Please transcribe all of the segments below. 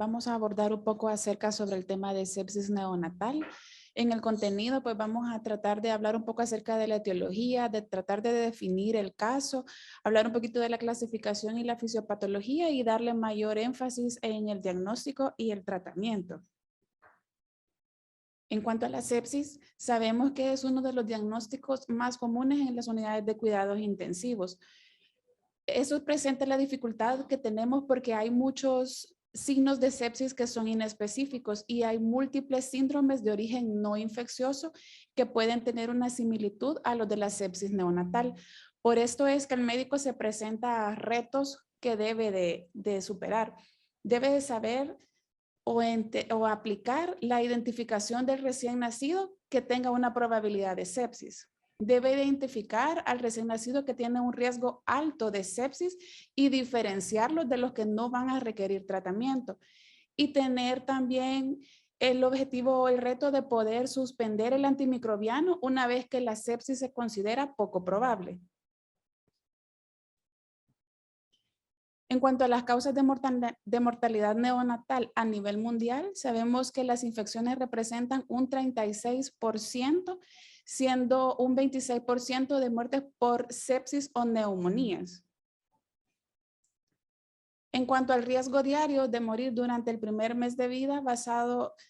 vamos a abordar un poco acerca sobre el tema de sepsis neonatal. En el contenido, pues vamos a tratar de hablar un poco acerca de la etiología, de tratar de definir el caso, hablar un poquito de la clasificación y la fisiopatología y darle mayor énfasis en el diagnóstico y el tratamiento. En cuanto a la sepsis, sabemos que es uno de los diagnósticos más comunes en las unidades de cuidados intensivos. Eso presenta la dificultad que tenemos porque hay muchos signos de sepsis que son inespecíficos y hay múltiples síndromes de origen no infeccioso que pueden tener una similitud a los de la sepsis neonatal. Por esto es que el médico se presenta a retos que debe de superar. Debe de saber o aplicar la identificación del recién nacido que tenga una probabilidad de sepsis. Debe identificar al recién nacido que tiene un riesgo alto de sepsis y diferenciarlos de los que no van a requerir tratamiento. Y tener también el objetivo o el reto de poder suspender el antimicrobiano una vez que la sepsis se considera poco probable. En cuanto a las causas de mortalidad neonatal a nivel mundial, sabemos que las infecciones representan un 36%, siendo un 26% de muertes por sepsis o neumonías. En cuanto al riesgo diario de morir durante el primer mes de vida,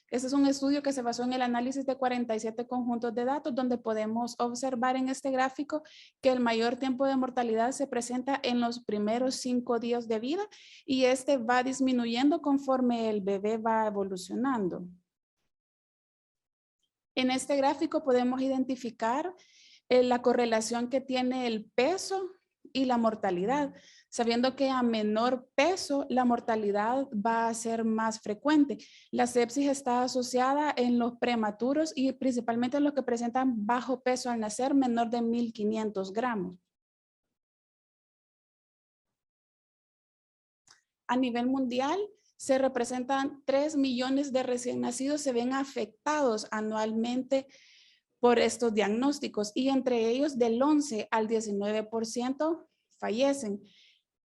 ese es un estudio que se basó en el análisis de 47 conjuntos de datos, donde podemos observar en este gráfico que el mayor tiempo de mortalidad se presenta en los primeros 5 días de vida y este va disminuyendo conforme el bebé va evolucionando. En este gráfico podemos identificar la correlación que tiene el peso y la mortalidad, sabiendo que a menor peso la mortalidad va a ser más frecuente. La sepsis está asociada en los prematuros y principalmente en los que presentan bajo peso al nacer, menor de 1.500 gramos. A nivel mundial, se representan 3 millones de recién nacidos, se ven afectados anualmente por estos diagnósticos y entre ellos del 11 al 19% fallecen.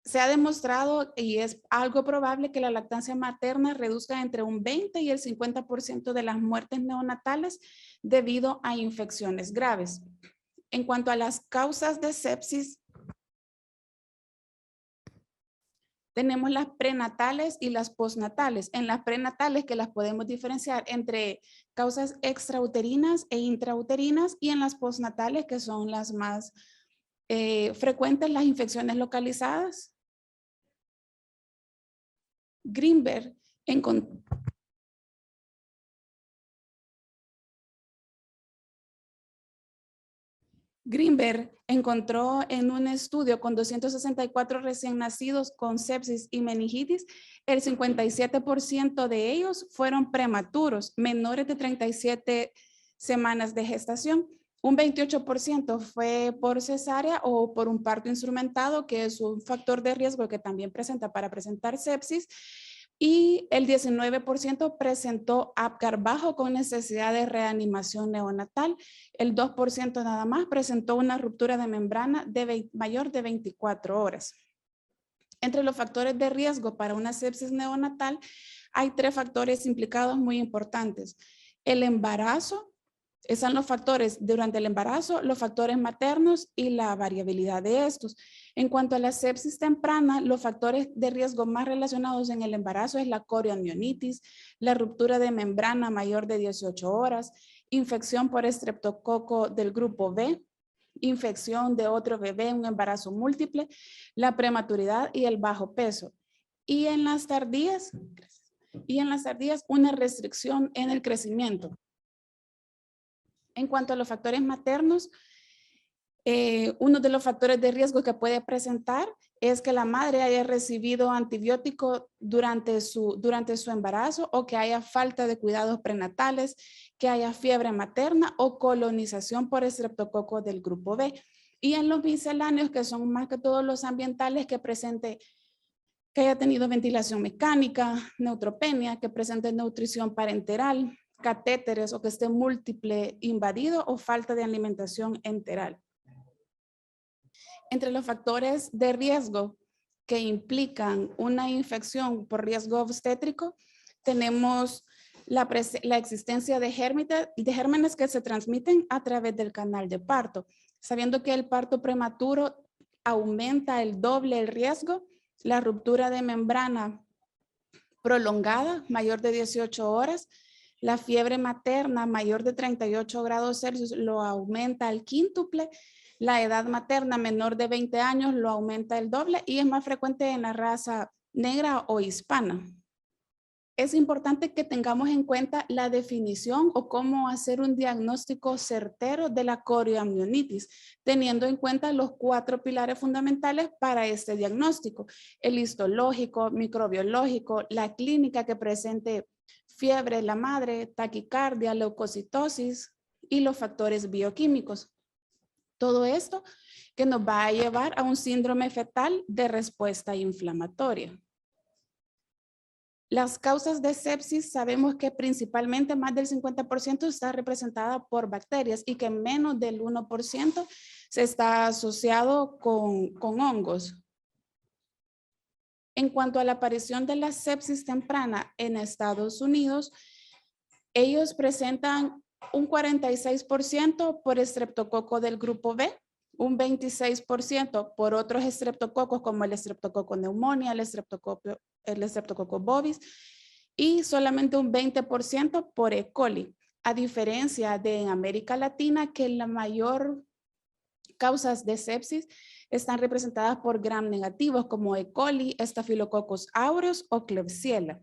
Se ha demostrado y es algo probable que la lactancia materna reduzca entre un 20 y el 50% de las muertes neonatales debido a infecciones graves. En cuanto a las causas de sepsis, tenemos las prenatales y las postnatales. En las prenatales que las podemos diferenciar entre causas extrauterinas e intrauterinas y en las postnatales que son las más frecuentes, las infecciones localizadas. Greenberg encontró en un estudio con 264 recién nacidos con sepsis y meningitis, el 57% de ellos fueron prematuros, menores de 37 semanas de gestación. Un 28% fue por cesárea o por un parto instrumentado, que es un factor de riesgo que también presenta para presentar sepsis. Y el 19% presentó Apgar bajo con necesidad de reanimación neonatal. El 2% nada más presentó una ruptura de membrana mayor de 24 horas. Entre los factores de riesgo para una sepsis neonatal, hay 3 factores implicados muy importantes. El embarazo, están los factores durante el embarazo, los factores maternos y la variabilidad de estos. En cuanto a la sepsis temprana, los factores de riesgo más relacionados en el embarazo es la corioamionitis, la ruptura de membrana mayor de 18 horas, infección por estreptococo del grupo B, infección de otro bebé, un embarazo múltiple, la prematuridad y el bajo peso. Y en las tardías, una restricción en el crecimiento. En cuanto a los factores maternos, uno de los factores de riesgo que puede presentar es que la madre haya recibido antibiótico durante su embarazo o que haya falta de cuidados prenatales, que haya fiebre materna o colonización por estreptococo del grupo B. Y en los misceláneos, que son más que todos los ambientales, que haya tenido ventilación mecánica, neutropenia, que presente nutrición parenteral, catéteres o que esté múltiple invadido o falta de alimentación enteral. Entre los factores de riesgo que implican una infección por riesgo obstétrico, tenemos la existencia de gérmenes que se transmiten a través del canal de parto, sabiendo que el parto prematuro aumenta el doble el riesgo, la ruptura de membrana prolongada, mayor de 18 horas, la fiebre materna mayor de 38 grados Celsius lo aumenta al quíntuple, la edad materna menor de 20 años lo aumenta el doble y es más frecuente en la raza negra o hispana. Es importante que tengamos en cuenta la definición o cómo hacer un diagnóstico certero de la corioamnionitis, teniendo en cuenta los 4 pilares fundamentales para este diagnóstico: el histológico, microbiológico, la clínica que presente fiebre la madre, taquicardia, leucocitosis y los factores bioquímicos. Todo esto que nos va a llevar a un síndrome fetal de respuesta inflamatoria. Las causas de sepsis sabemos que principalmente más del 50% está representada por bacterias y que menos del 1% se está asociado con hongos. En cuanto a la aparición de la sepsis temprana en Estados Unidos, ellos presentan un 46% por estreptococo del grupo B, un 26% por otros estreptococos como el estreptococo pneumonia, el estreptococo bovis y solamente un 20% por E. coli, a diferencia de en América Latina que la mayor causas de sepsis están representadas por gram negativos como E. coli, Staphylococcus aureus o Klebsiella.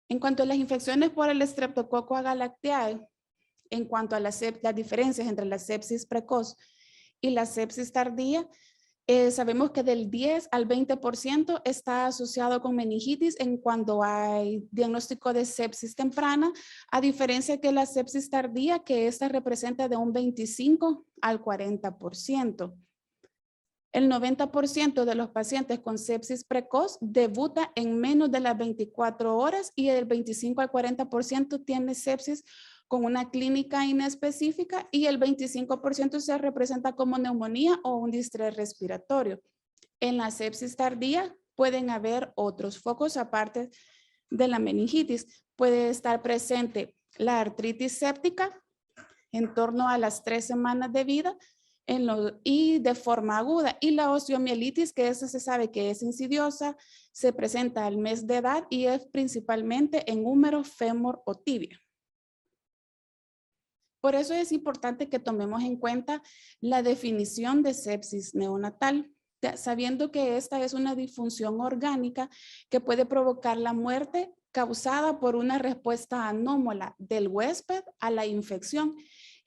En cuanto a las infecciones por el Streptococcus agalactiae, en cuanto a las diferencias entre la sepsis precoz y la sepsis tardía, sabemos que del 10 al 20% está asociado con meningitis en cuanto hay diagnóstico de sepsis temprana, a diferencia que la sepsis tardía, que esta representa de un 25 al 40%. El 90% de los pacientes con sepsis precoz debuta en menos de las 24 horas y el 25 al 40% tiene sepsis con una clínica inespecífica y el 25% se representa como neumonía o un distrés respiratorio. En la sepsis tardía pueden haber otros focos aparte de la meningitis. Puede estar presente la artritis séptica en torno a las 3 semanas de vida y de forma aguda, y la osteomielitis, que esa se sabe que es insidiosa, se presenta al mes de edad y es principalmente en húmero, fémur o tibia. Por eso es importante que tomemos en cuenta la definición de sepsis neonatal, sabiendo que esta es una disfunción orgánica que puede provocar la muerte causada por una respuesta anómala del huésped a la infección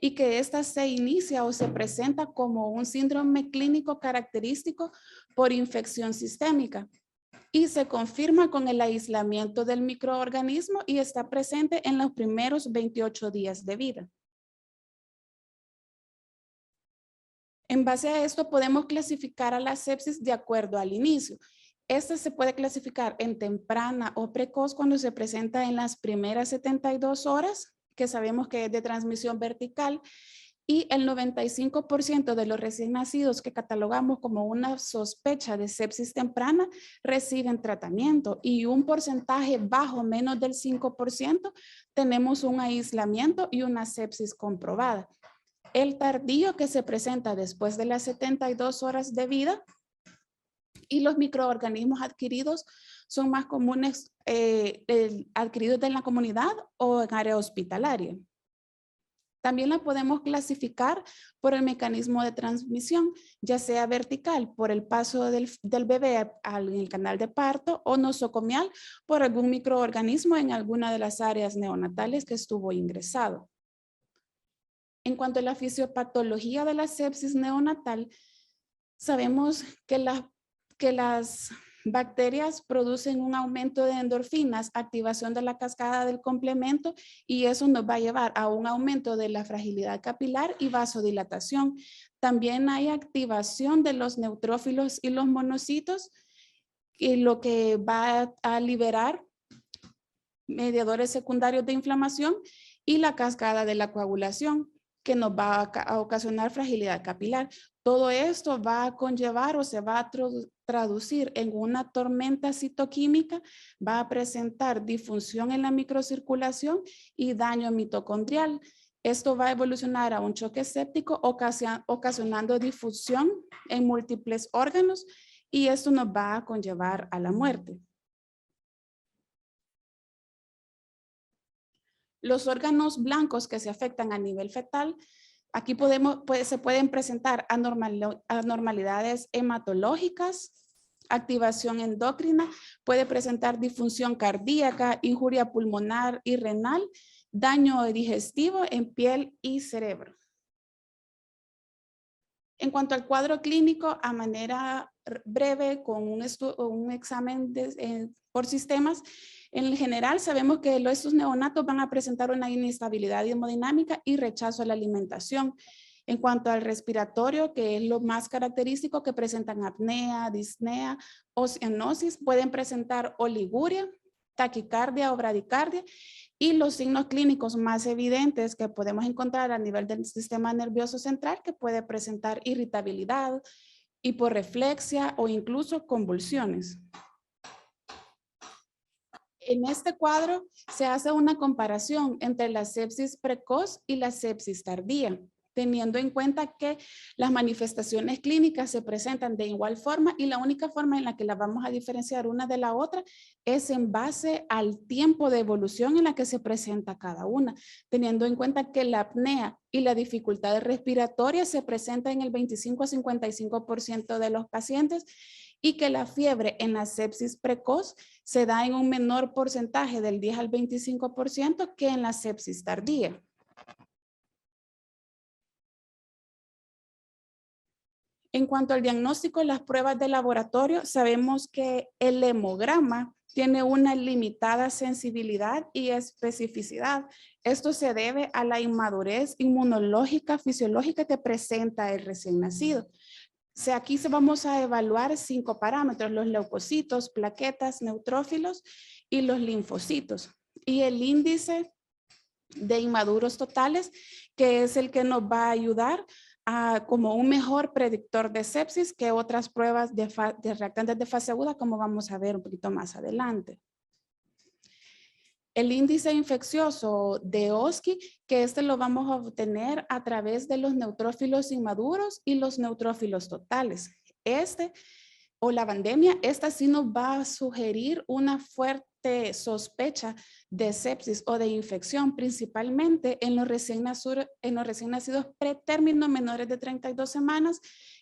y que ésta se inicia o se presenta como un síndrome clínico característico por infección sistémica y se confirma con el aislamiento del microorganismo y está presente en los primeros 28 días de vida. En base a esto podemos clasificar a la sepsis de acuerdo al inicio. Esta se puede clasificar en temprana o precoz cuando se presenta en las primeras 72 horas, que sabemos que es de transmisión vertical, y el 95% de los recién nacidos que catalogamos como una sospecha de sepsis temprana reciben tratamiento y un porcentaje bajo, menos del 5%, tenemos un aislamiento y una sepsis comprobada. El tardío que se presenta después de las 72 horas de vida y los microorganismos adquiridos son más comunes adquiridos en la comunidad o en área hospitalaria. También la podemos clasificar por el mecanismo de transmisión, ya sea vertical por el paso del bebé en el canal de parto o nosocomial por algún microorganismo en alguna de las áreas neonatales que estuvo ingresado. En cuanto a la fisiopatología de la sepsis neonatal, sabemos que las bacterias producen un aumento de endorfinas, activación de la cascada del complemento y eso nos va a llevar a un aumento de la fragilidad capilar y vasodilatación. También hay activación de los neutrófilos y los monocitos y lo que va a liberar mediadores secundarios de inflamación y la cascada de la coagulación que nos va a ocasionar fragilidad capilar. Todo esto va a conllevar o se va a traducir en una tormenta citoquímica, va a presentar disfunción en la microcirculación y daño mitocondrial. Esto va a evolucionar a un choque séptico ocasionando difusión en múltiples órganos y esto nos va a conllevar a la muerte. Los órganos blancos que se afectan a nivel fetal, aquí se pueden presentar anormalidades hematológicas, activación endocrina, puede presentar disfunción cardíaca, injuria pulmonar y renal, daño digestivo en piel y cerebro. En cuanto al cuadro clínico, a manera breve, con un examen por sistemas, en general sabemos que estos neonatos van a presentar una inestabilidad hemodinámica y rechazo a la alimentación. En cuanto al respiratorio, que es lo más característico, que presentan apnea, disnea o cianosis, pueden presentar oliguria, taquicardia o bradicardia. Y los signos clínicos más evidentes que podemos encontrar a nivel del sistema nervioso central, que puede presentar irritabilidad, hiporreflexia o incluso convulsiones. En este cuadro se hace una comparación entre la sepsis precoz y la sepsis tardía, teniendo en cuenta que las manifestaciones clínicas se presentan de igual forma y la única forma en la que las vamos a diferenciar una de la otra es en base al tiempo de evolución en la que se presenta cada una, teniendo en cuenta que la apnea y la dificultad respiratoria se presenta en el 25 a 55% de los pacientes y que la fiebre en la sepsis precoz se da en un menor porcentaje del 10 al 25% que en la sepsis tardía. En cuanto al diagnóstico, las pruebas de laboratorio, sabemos que el hemograma tiene una limitada sensibilidad y especificidad. Esto se debe a la inmadurez inmunológica fisiológica que presenta el recién nacido. Aquí vamos a evaluar 5 parámetros: los leucocitos, plaquetas, neutrófilos y los linfocitos. Y el índice de inmaduros totales, que es el que nos va a ayudar como un mejor predictor de sepsis que otras pruebas de reactantes de fase aguda, como vamos a ver un poquito más adelante. El índice infeccioso de Oski, que lo vamos a obtener a través de los neutrófilos inmaduros y los neutrófilos totales. O la pandemia, esta sí nos va a sugerir una fuerte sospecha de sepsis o de infección, principalmente en los recién nacidos pretérmino menores de 32 semanas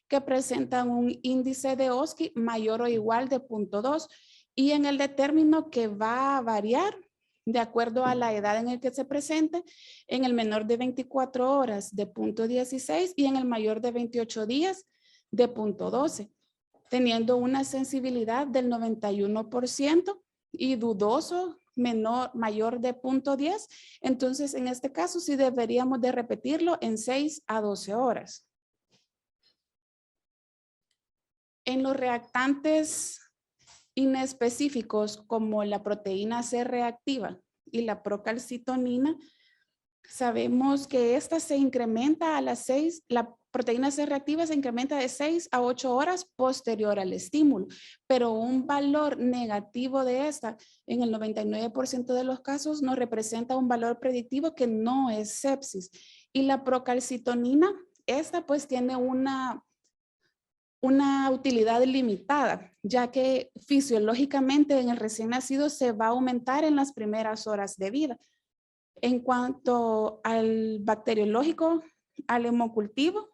que presentan un índice de Oski mayor o igual de 0.2 y en el de término que va a variar de acuerdo a la edad en el que se presente, en el menor de 24 horas de 0.16 y en el mayor de 28 días de 0.12. Teniendo una sensibilidad del 91% y dudoso mayor de 0.10, entonces en este caso sí deberíamos de repetirlo en 6 a 12 horas. En los reactantes inespecíficos como la proteína C reactiva y la procalcitonina, sabemos que esta se incrementa a las 6, la proteína C reactiva se incrementa de 6 a 8 horas posterior al estímulo, pero un valor negativo de esta en el 99% de los casos nos representa un valor predictivo que no es sepsis. Y la procalcitonina, esta pues tiene una utilidad limitada, ya que fisiológicamente en el recién nacido se va a aumentar en las primeras horas de vida. En cuanto al bacteriológico, al hemocultivo,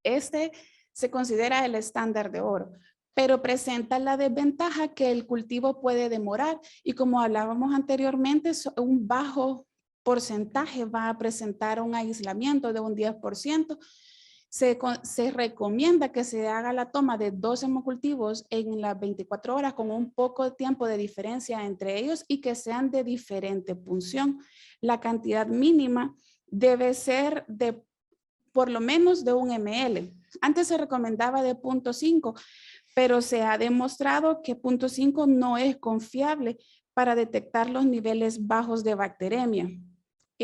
se considera el estándar de oro, pero presenta la desventaja que el cultivo puede demorar y como hablábamos anteriormente, un bajo porcentaje va a presentar un aislamiento de un 10%. Se recomienda que se haga la toma de 2 hemocultivos en las 24 horas con un poco de tiempo de diferencia entre ellos y que sean de diferente punción. La cantidad mínima debe ser de por lo menos de 1 ml. Antes se recomendaba de 0.5, pero se ha demostrado que 0.5 no es confiable para detectar los niveles bajos de bacteremia.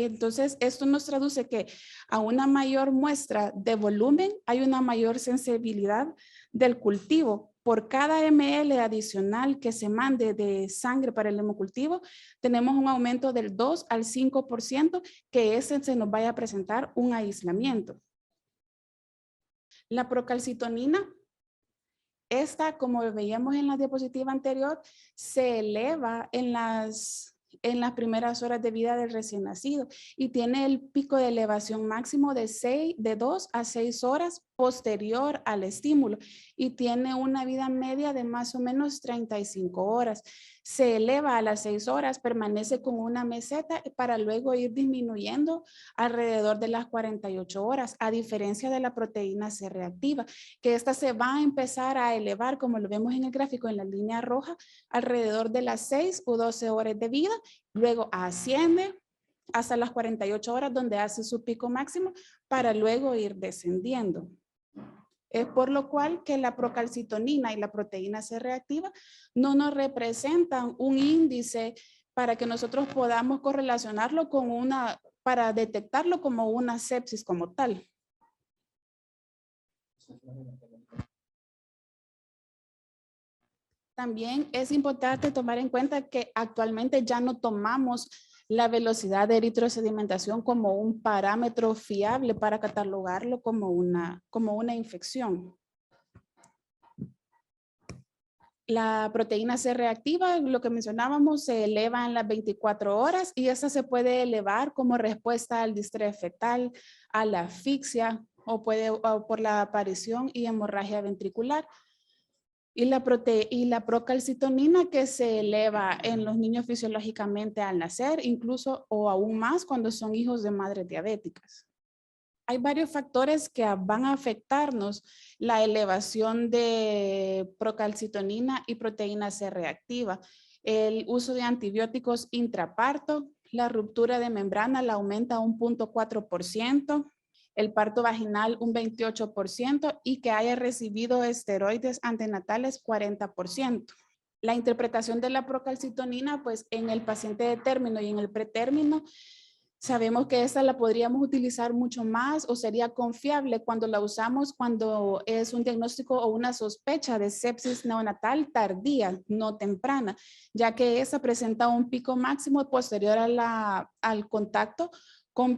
Entonces, esto nos traduce que a una mayor muestra de volumen hay una mayor sensibilidad del cultivo. Por cada ml adicional que se mande de sangre para el hemocultivo, tenemos un aumento del 2 al 5% que ese se nos vaya a presentar un aislamiento. La procalcitonina, esta, como veíamos en la diapositiva anterior, se eleva en las primeras horas de vida del recién nacido y tiene el pico de elevación máximo de 2 a 6 horas posterior al estímulo y tiene una vida media de más o menos 35 horas. Se eleva a las 6 horas, permanece con una meseta para luego ir disminuyendo alrededor de las 48 horas, a diferencia de la proteína C reactiva, que esta se va a empezar a elevar, como lo vemos en el gráfico en la línea roja, alrededor de las 6 o 12 horas de vida, luego asciende hasta las 48 horas donde hace su pico máximo para luego ir descendiendo. Es por lo cual que la procalcitonina y la proteína C reactiva no nos representan un índice para que nosotros podamos correlacionarlo con para detectarlo como una sepsis como tal. También es importante tomar en cuenta que actualmente ya no tomamos la velocidad de eritrosedimentación como un parámetro fiable para catalogarlo como una infección. La proteína C reactiva, lo que mencionábamos, se eleva en las 24 horas y esa se puede elevar como respuesta al distrés fetal, a la asfixia o por la aparición y hemorragia ventricular. Y la procalcitonina que se eleva en los niños fisiológicamente al nacer, incluso o aún más cuando son hijos de madres diabéticas. Hay varios factores que van a afectarnos la elevación de procalcitonina y proteína C reactiva. El uso de antibióticos intraparto, la ruptura de membrana la aumenta un 0.4%, el parto vaginal un 28% y que haya recibido esteroides antenatales 40%. La interpretación de la procalcitonina, pues en el paciente de término y en el pretérmino, sabemos que esta la podríamos utilizar mucho más o sería confiable cuando la usamos cuando es un diagnóstico o una sospecha de sepsis neonatal tardía, no temprana, ya que esa presenta un pico máximo posterior al contacto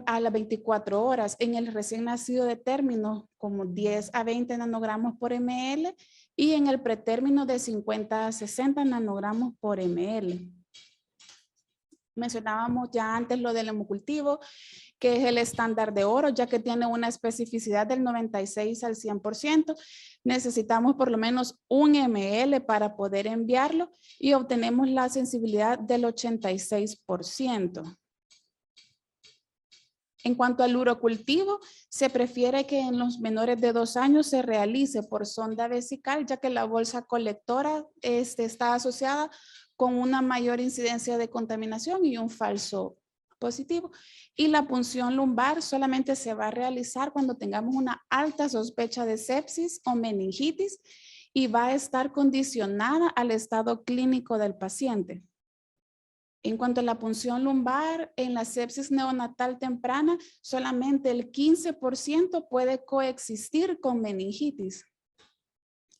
a las 24 horas. En el recién nacido de término, como 10 a 20 nanogramos por ml y en el pretérmino de 50 a 60 nanogramos por ml. Mencionábamos ya antes lo del hemocultivo, que es el estándar de oro, ya que tiene una especificidad del 96 al 100%. Necesitamos por lo menos 1 ml para poder enviarlo y obtenemos la sensibilidad del 86%. En cuanto al urocultivo, se prefiere que en los menores de 2 años se realice por sonda vesical, ya que la bolsa colectora está asociada con una mayor incidencia de contaminación y un falso positivo. Y la punción lumbar solamente se va a realizar cuando tengamos una alta sospecha de sepsis o meningitis y va a estar condicionada al estado clínico del paciente. En cuanto a la punción lumbar, en la sepsis neonatal temprana, solamente el 15% puede coexistir con meningitis.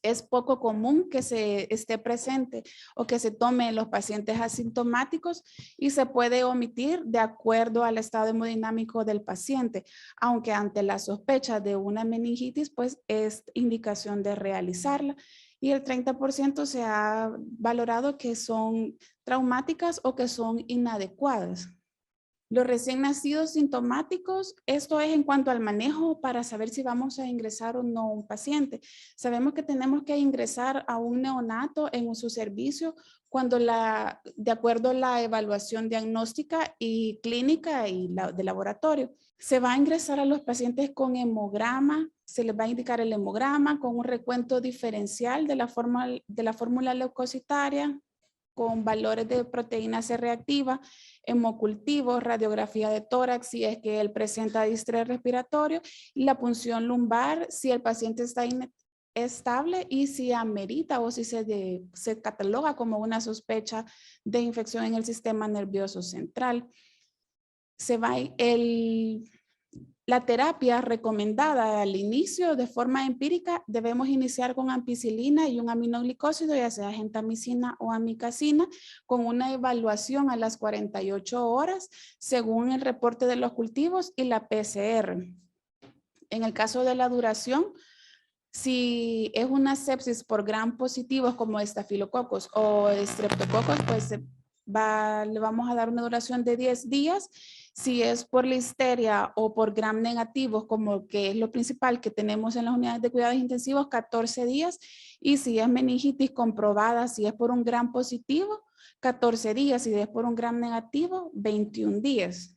Es poco común que se esté presente o que se tome en los pacientes asintomáticos y se puede omitir de acuerdo al estado hemodinámico del paciente, aunque ante la sospecha de una meningitis, pues es indicación de realizarla. Y el 30% se ha valorado que son traumáticas o que son inadecuadas. Los recién nacidos sintomáticos, esto es en cuanto al manejo para saber si vamos a ingresar o no un paciente. Sabemos que tenemos que ingresar a un neonato en su servicio cuando de acuerdo a la evaluación diagnóstica y clínica y de laboratorio. Se va a ingresar a los pacientes con hemograma, se les va a indicar el hemograma con un recuento diferencial de la fórmula leucocitaria, con valores de proteína C reactiva, hemocultivo, radiografía de tórax si es que él presenta distrés respiratorio y la punción lumbar si el paciente está estable y si amerita o si se cataloga como una sospecha de infección en el sistema nervioso central. La terapia recomendada al inicio de forma empírica, debemos iniciar con ampicilina y un aminoglicósido, ya sea gentamicina o amicacina, con una evaluación a las 48 horas según el reporte de los cultivos y la PCR. En el caso de la duración, si es una sepsis por gram positivos como estafilococos o streptococos, pues le vamos a dar una duración de 10 días. Si es por listeria o por gram negativos, como que es lo principal que tenemos en las unidades de cuidados intensivos, 14 días. Y si es meningitis comprobada, si es por un gram positivo, 14 días. Si es por un gram negativo, 21 días.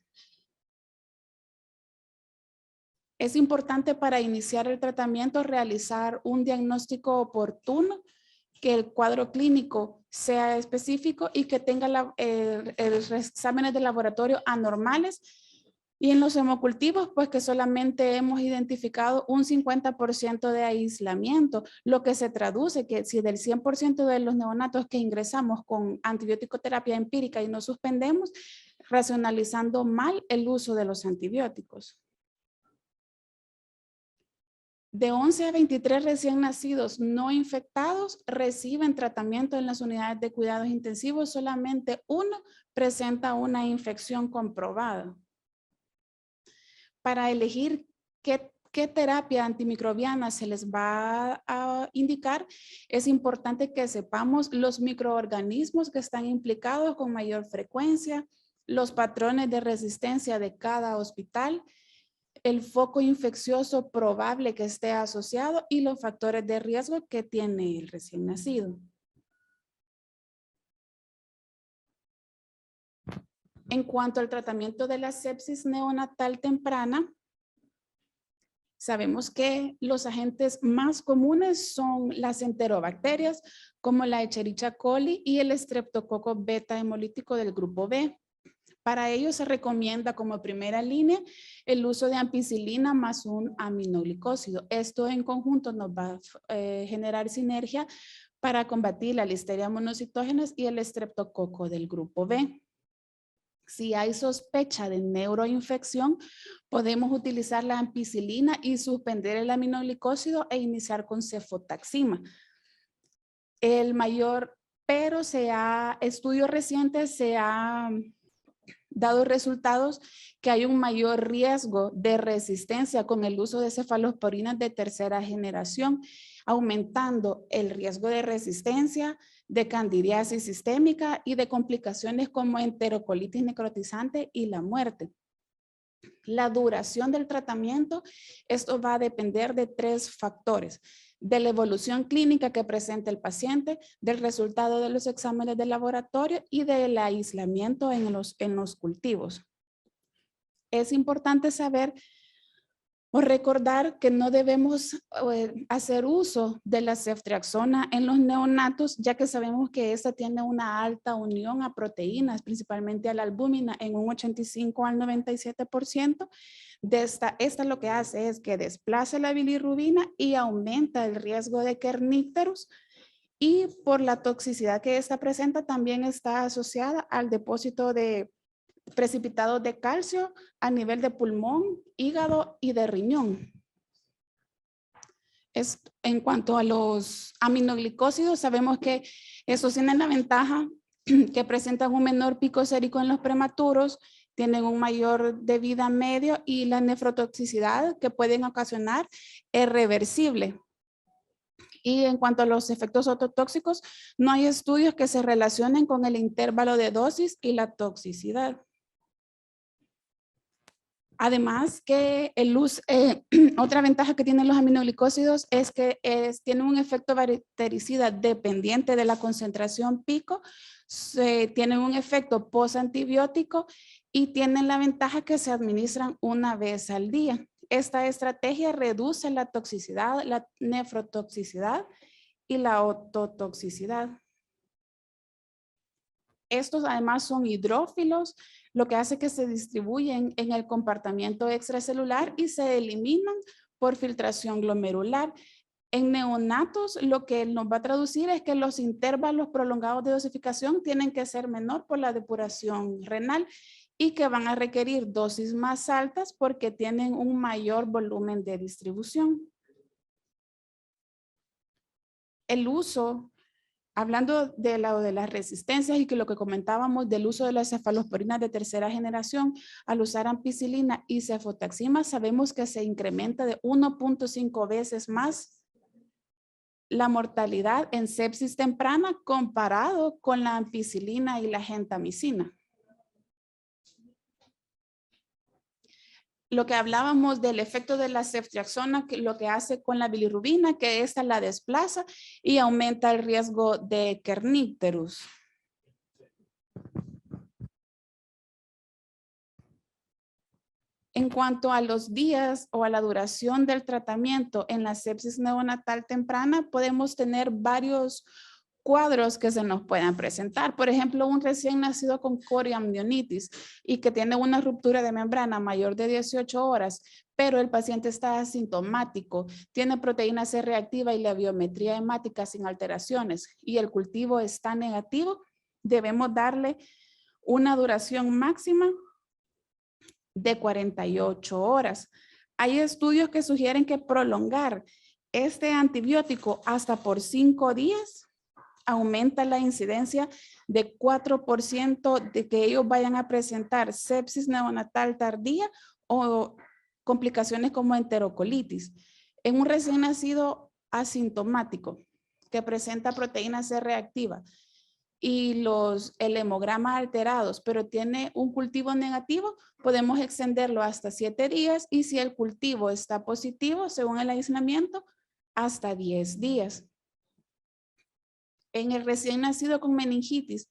Es importante para iniciar el tratamiento realizar un diagnóstico oportuno, que el cuadro clínico sea específico y que tenga exámenes de laboratorio anormales. Y en los hemocultivos, pues que solamente hemos identificado un 50% de aislamiento, lo que se traduce que si del 100% de los neonatos que ingresamos con antibiótico-terapia empírica y no suspendemos, racionalizando mal el uso de los antibióticos. De 11 a 23 recién nacidos no infectados reciben tratamiento en las unidades de cuidados intensivos. Solamente uno presenta una infección comprobada. Para elegir qué terapia antimicrobiana se les va a indicar, es importante que sepamos los microorganismos que están implicados con mayor frecuencia, los patrones de resistencia de cada hospital, el foco infeccioso probable que esté asociado y los factores de riesgo que tiene el recién nacido. En cuanto al tratamiento de la sepsis neonatal temprana, sabemos que los agentes más comunes son las enterobacterias, como la Escherichia coli y el estreptococo beta hemolítico del grupo B. Para ello se recomienda como primera línea el uso de ampicilina más un aminoglicósido. Esto en conjunto nos va a generar sinergia para combatir la listeria monocitógenas y el estreptococo del grupo B. Si hay sospecha de neuroinfección, podemos utilizar la ampicilina y suspender el aminoglicósido e iniciar con cefotaxima. Pero estudios recientes se han dado resultados que hay un mayor riesgo de resistencia con el uso de cefalosporinas de tercera generación, aumentando el riesgo de resistencia, de candidiasis sistémica y de complicaciones como enterocolitis necrotizante y la muerte. La duración del tratamiento, esto va a depender de 3 factores: de la evolución clínica que presenta el paciente, del resultado de los exámenes de laboratorio y del aislamiento en los cultivos. Es importante saber o recordar que no debemos hacer uso de la ceftriaxona en los neonatos, ya que sabemos que esta tiene una alta unión a proteínas, principalmente a la albúmina, en un 85 al 97%. Esta lo que hace es que desplaza la bilirrubina y aumenta el riesgo de kernípteros, y por la toxicidad que esta presenta también está asociada al depósito de precipitados de calcio a nivel de pulmón, hígado y de riñón. En cuanto a los aminoglicósidos, sabemos que estos tienen la ventaja que presentan un menor pico sérico en los prematuros, tienen un mayor de vida medio y la nefrotoxicidad que pueden ocasionar es reversible. Y en cuanto a los efectos ototóxicos, no hay estudios que se relacionen con el intervalo de dosis y la toxicidad. Además que otra ventaja que tienen los aminoglicósidos es que tienen un efecto bactericida dependiente de la concentración pico, tienen un efecto postantibiótico y tienen la ventaja que se administran una vez al día. Esta estrategia reduce la toxicidad, la nefrotoxicidad y la ototoxicidad. Estos además son hidrófilos, lo que hace que se distribuyen en el compartimiento extracelular y se eliminan por filtración glomerular. En neonatos, lo que nos va a traducir es que los intervalos prolongados de dosificación tienen que ser menor por la depuración renal y que van a requerir dosis más altas porque tienen un mayor volumen de distribución. El uso, hablando de las resistencias y que lo que comentábamos del uso de las cefalosporinas de tercera generación, al usar ampicilina y cefotaxima, sabemos que se incrementa de 1.5 veces más la mortalidad en sepsis temprana comparado con la ampicilina y la gentamicina. Lo que hablábamos del efecto de la ceftriaxona, que lo que hace con la bilirrubina, que esta la desplaza y aumenta el riesgo de kernicterus. En cuanto a los días o a la duración del tratamiento en la sepsis neonatal temprana, podemos tener varios cuadros que se nos puedan presentar. Por ejemplo, un recién nacido con coriamnionitis y que tiene una ruptura de membrana mayor de 18 horas, pero el paciente está asintomático, tiene proteína C reactiva y la biometría hemática sin alteraciones y el cultivo está negativo, debemos darle una duración máxima de 48 horas. Hay estudios que sugieren que prolongar este antibiótico hasta por 5 días aumenta la incidencia de 4% de que ellos vayan a presentar sepsis neonatal tardía o complicaciones como enterocolitis. En un recién nacido asintomático que presenta proteína C reactiva y el hemograma alterados, pero tiene un cultivo negativo, podemos extenderlo hasta 7 días y si el cultivo está positivo, según el aislamiento, hasta 10 días. En el recién nacido con meningitis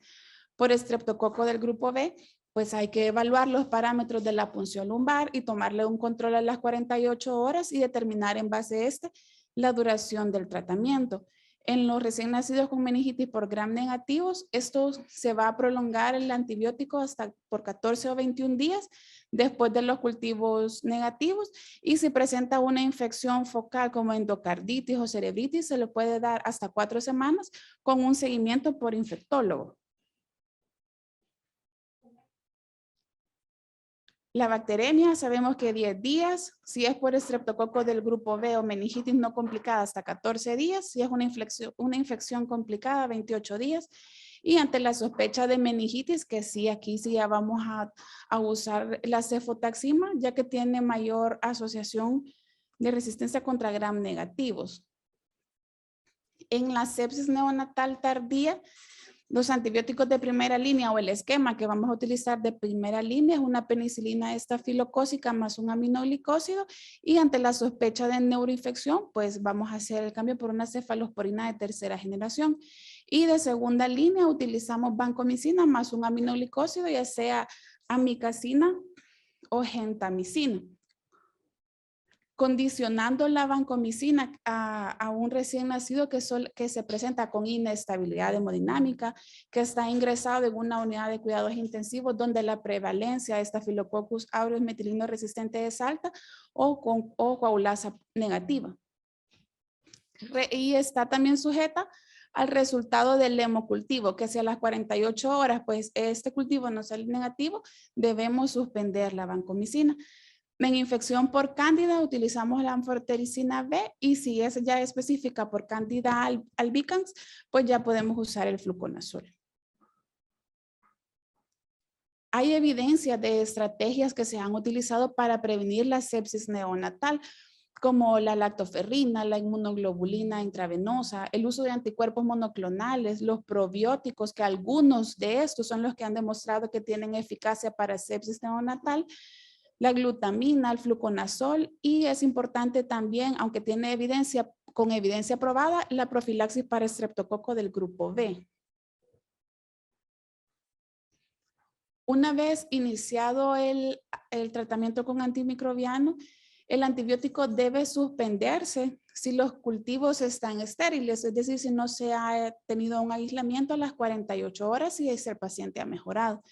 por estreptococo del grupo B, pues hay que evaluar los parámetros de la punción lumbar y tomarle un control a las 48 horas y determinar en base a este la duración del tratamiento. En los recién nacidos con meningitis por gram negativos, esto se va a prolongar el antibiótico hasta por 14 o 21 días después de los cultivos negativos y si presenta una infección focal como endocarditis o cerebritis, se le puede dar hasta 4 semanas con un seguimiento por infectólogo. La bacteremia, sabemos que 10 días, si es por estreptococo del grupo B o meningitis no complicada hasta 14 días, si es una infección complicada 28 días y ante la sospecha de meningitis, que sí, aquí sí ya vamos a usar la cefotaxima, ya que tiene mayor asociación de resistencia contra gram negativos. En la sepsis neonatal tardía, los antibióticos de primera línea o el esquema que vamos a utilizar de primera línea es una penicilina estafilocócica más un aminoglicósido y ante la sospecha de neuroinfección, pues vamos a hacer el cambio por una cefalosporina de tercera generación. Y de segunda línea utilizamos vancomicina más un aminoglicósido, ya sea amicacina o gentamicina. Condicionando la vancomicina a un recién nacido que se presenta con inestabilidad hemodinámica, que está ingresado en una unidad de cuidados intensivos donde la prevalencia de Staphylococcus aureus metilino resistente es alta o coagulasa negativa. Y está también sujeta al resultado del hemocultivo, que si a las 48 horas pues este cultivo no sale negativo, debemos suspender la vancomicina. En infección por cándida utilizamos la anfotericina B y si es ya específica por cándida albicans, pues ya podemos usar el fluconazol. Hay evidencia de estrategias que se han utilizado para prevenir la sepsis neonatal, como la lactoferrina, la inmunoglobulina intravenosa, el uso de anticuerpos monoclonales, los probióticos, que algunos de estos son los que han demostrado que tienen eficacia para sepsis neonatal, la glutamina, el fluconazol y es importante también, aunque tiene evidencia, con evidencia probada, la profilaxis para estreptococo del grupo B. Una vez iniciado el tratamiento con antimicrobiano, el antibiótico debe suspenderse si los cultivos están estériles, es decir, si no se ha tenido un aislamiento a las 48 horas y el paciente ha mejorado.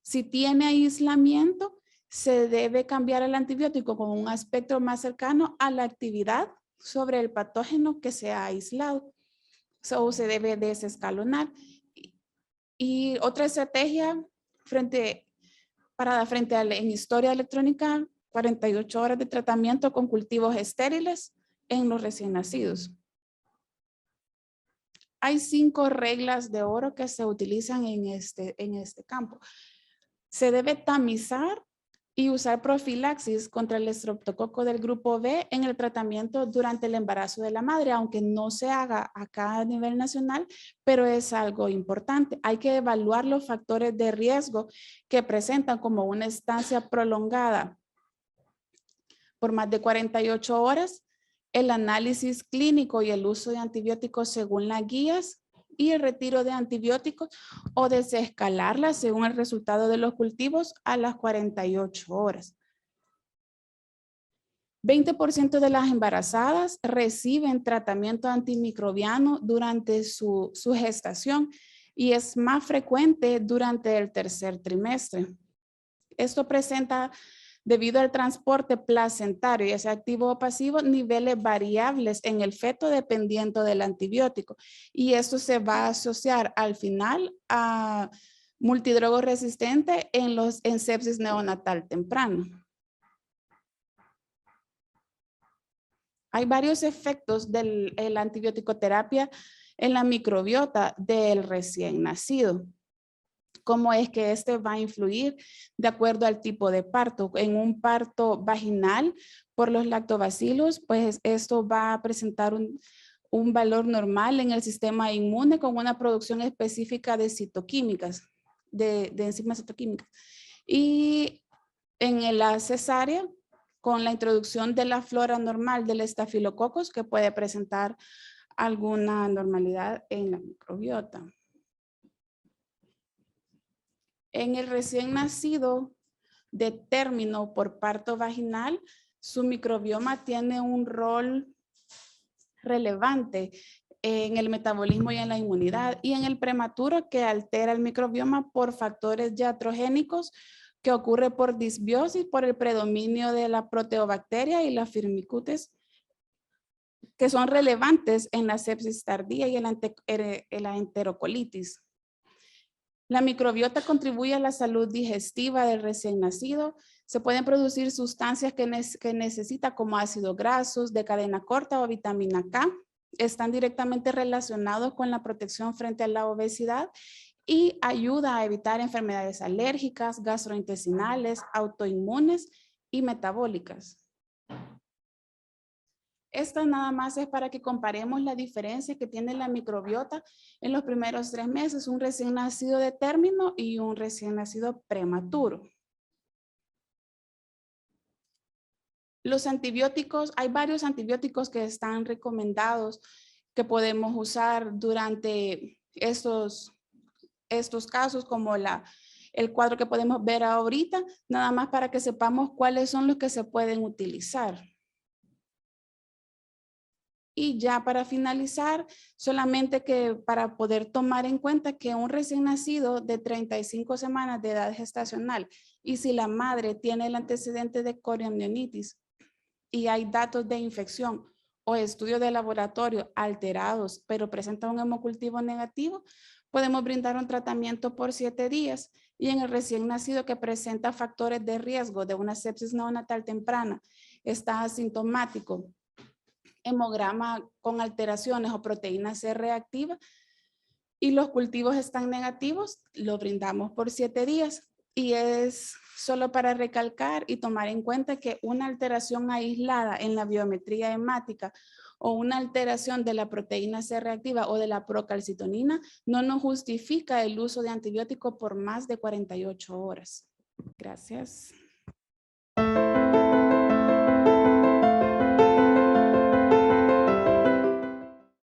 Si tiene aislamiento, se debe cambiar el antibiótico con un espectro más cercano a la actividad sobre el patógeno que se ha aislado. Se debe desescalonar. Y otra estrategia frente parada frente a en historia electrónica, 48 horas de tratamiento con cultivos estériles en los recién nacidos. Hay 5 reglas de oro que se utilizan en este campo. Se debe tamizar y usar profilaxis contra el estreptococo del grupo B en el tratamiento durante el embarazo de la madre, aunque no se haga acá a nivel nacional, pero es algo importante. Hay que evaluar los factores de riesgo que presentan como una estancia prolongada por más de 48 horas, el análisis clínico y el uso de antibióticos según las guías y el retiro de antibióticos o desescalarlas según el resultado de los cultivos a las 48 horas. 20% de las embarazadas reciben tratamiento antimicrobiano durante su gestación y es más frecuente durante el tercer trimestre. Esto presenta, debido al transporte placentario, ya sea activo o pasivo, niveles variables en el feto dependiendo del antibiótico. Y esto se va a asociar al final a multidrogo resistente en sepsis neonatal temprano. Hay varios efectos de la antibiótico-terapia en la microbiota del recién nacido. ¿Cómo es que este va a influir de acuerdo al tipo de parto? En un parto vaginal por los lactobacilos, pues esto va a presentar un valor normal en el sistema inmune con una producción específica de citoquímicas, de enzimas citoquímicas. Y en la cesárea, con la introducción de la flora normal del estafilococos, que puede presentar alguna normalidad en la microbiota. En el recién nacido de término por parto vaginal, su microbioma tiene un rol relevante en el metabolismo y en la inmunidad, y en el prematuro que altera el microbioma por factores iatrogénicos que ocurre por disbiosis, por el predominio de la proteobacteria y la firmicutes, que son relevantes en la sepsis tardía y en la enterocolitis. La microbiota contribuye a la salud digestiva del recién nacido. Se pueden producir sustancias que necesita como ácidos grasos de cadena corta o vitamina K. Están directamente relacionados con la protección frente a la obesidad y ayuda a evitar enfermedades alérgicas, gastrointestinales, autoinmunes y metabólicas. Esto nada más es para que comparemos la diferencia que tiene la microbiota en los primeros 3 meses, un recién nacido de término y un recién nacido prematuro. Los antibióticos, hay varios antibióticos que están recomendados que podemos usar durante estos casos, como el cuadro que podemos ver ahorita, nada más para que sepamos cuáles son los que se pueden utilizar. Y ya para finalizar, solamente que para poder tomar en cuenta que un recién nacido de 35 semanas de edad gestacional y si la madre tiene el antecedente de coriomionitis y hay datos de infección o estudios de laboratorio alterados, pero presenta un hemocultivo negativo, podemos brindar un tratamiento por 7 días. Y en el recién nacido que presenta factores de riesgo de una sepsis neonatal temprana, está asintomático, hemograma con alteraciones o proteína C reactiva y los cultivos están negativos, lo brindamos por 7 días. Y es solo para recalcar y tomar en cuenta que una alteración aislada en la biometría hemática o una alteración de la proteína C reactiva o de la procalcitonina no nos justifica el uso de antibiótico por más de 48 horas. Gracias.